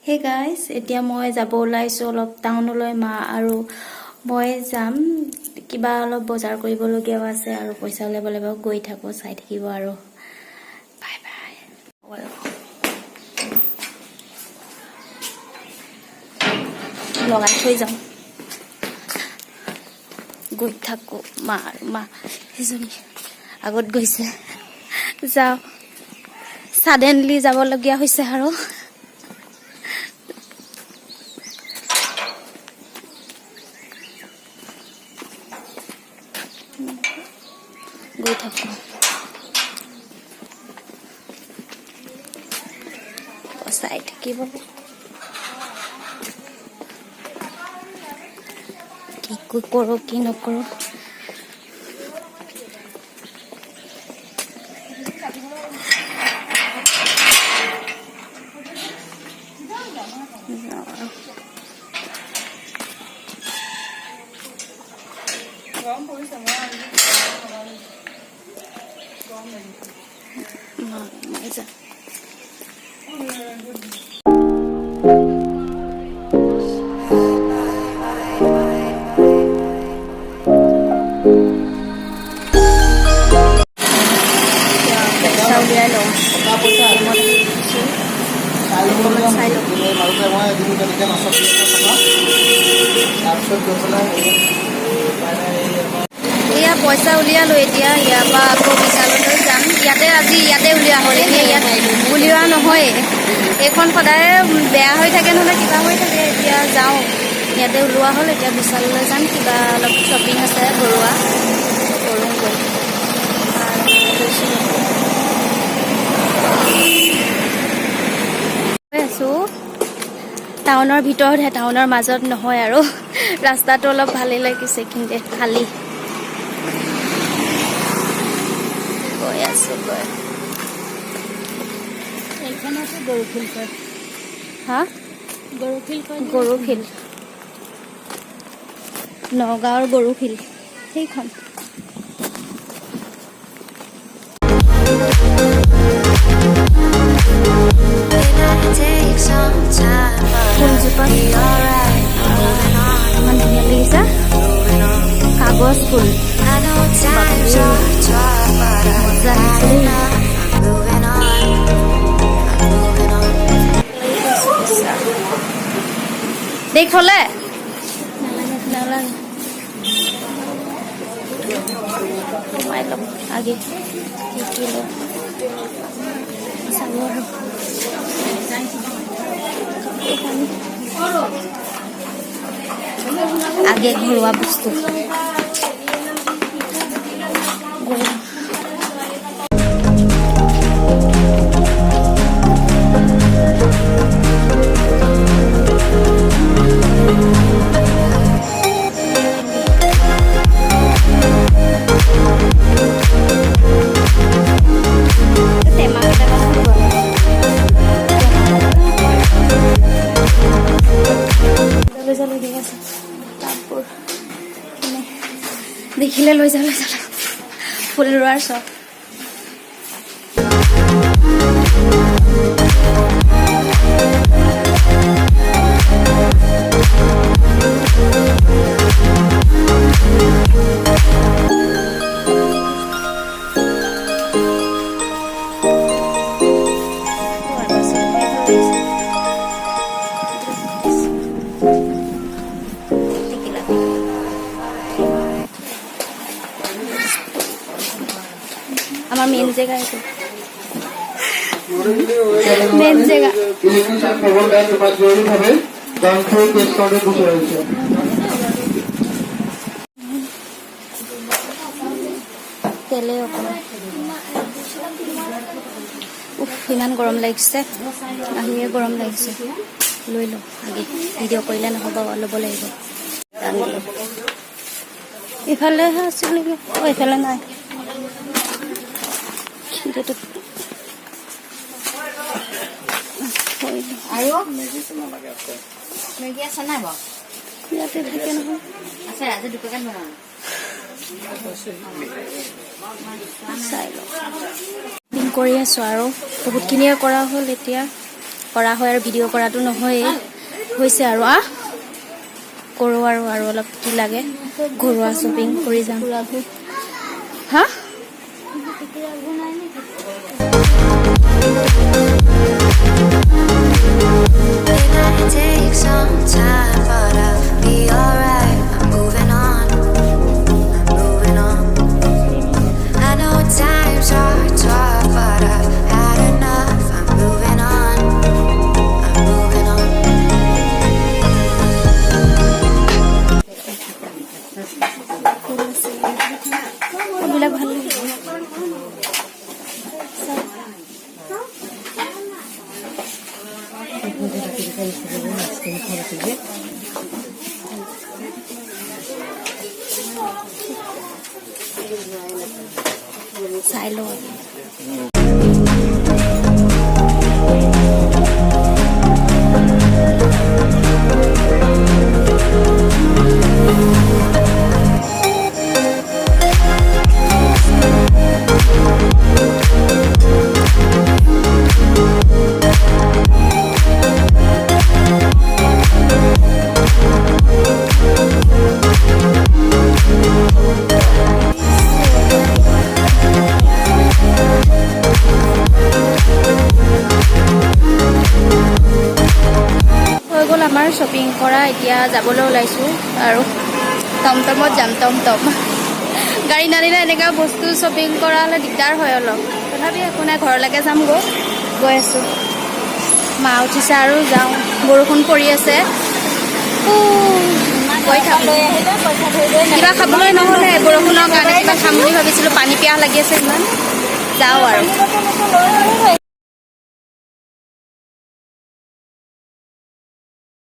Hey guys, এতিয়া মই যাব ওলাইছো অলপ টাউনলৈ মা আৰু মই যাম কিবা অলপ বজাৰ কৰিবলগীয়া আছে আৰু পইচা উলিয়াব লাগিব গৈ থাকো চাই থাকিব আৰু বাই বাই লগাই থৈ যাম গৈ থাকো মা এজনী আগত গৈছে যাও সাডেনলি যাবলগীয়া হৈছে আৰু গৈ থাকো চাই থাকিব কি কৰো কি নকৰো পইচা উলিয়ালো এতিয়া ইয়াৰ পৰা আকৌ বিশাললৈ যাম ইয়াতে উলিওৱা হ'ল এতিয়া ইয়াত উলিওৱা নহয় এইখন সদায় বেয়া হৈ থাকে নহ'লে কিবা হৈ থাকে এতিয়া যাওঁ ইয়াতে ওলোৱা হ'ল এতিয়া বিশাললৈ যাম কিবা অলপ শ্বপিং আছে ঘৰুৱা কৰোঁগৈ আছো টাউনৰ ভিতৰতহে টাউনৰ মাজত নহয় আৰু ৰাস্তাটো অলপ ভালেই লাগিছে কিন্তু খালী গৈ আছো গৰুফিল নগাঁৱৰ গৰুফিল সেইখন ইমান ধুনীয়া লাগিছে কাগজ ফুল দেখ হলে আগে আগে ঘৰুৱা বস্তু দেখিলে লৈ যাম ফুল ৰোৱাৰ চব আমাৰ মেন জায়গা আছে মেন জায়গা তেলে ইমান গৰম লাগিছে আহিয়ে গৰম লাগিছে লৈ লওঁ আগে ভিডিঅ' কৰিলে নহ'ব ল'ব লাগিব ইফালেহে আছিল নেকি ইফালে নাই মেগী আছে নাই বাৰু ইয়াতে থাকে নহয় আছে আজি দুপেকেট বনাম চাই লওঁ কৰি আছো আৰু বহুতখিনিয়ে কৰা হ'ল এতিয়া কৰা হয় আৰু ভিডিঅ' কৰাটো নহয়েই হৈছে আৰু কৰোঁ আৰু অলপ কি লাগে ঘৰুৱা শ্বপিং কৰি যাম হা Take some time, but I'll be alright. I'm moving on. I'm moving on. I know times are tough, but I've had enough. I'm moving on. I'm moving on. এইবিলাক ভাল লাগে চাই লওঁ আমাৰ শ্বপিং কৰা এতিয়া যাবলৈ ওলাইছোঁ আৰু টমটমত যাম টমটম গাড়ী নানিলে এনেকুৱা বস্তু শ্বপিং কৰা হ'লে দিগদাৰ হয় অলপ তথাপি একো নাই ঘৰলৈকে যাম গৈ আছোঁ মা উঠিছে আৰু যাওঁ বৰষুণ পৰি আছে গৈ থাকোঁ কিবা খাবলৈ নহ'লে বৰষুণৰ কাৰণে কিবা খাম বুলি ভাবিছিলোঁ পানী পিয়াহ লাগি আছে ইমান যাওঁ আৰু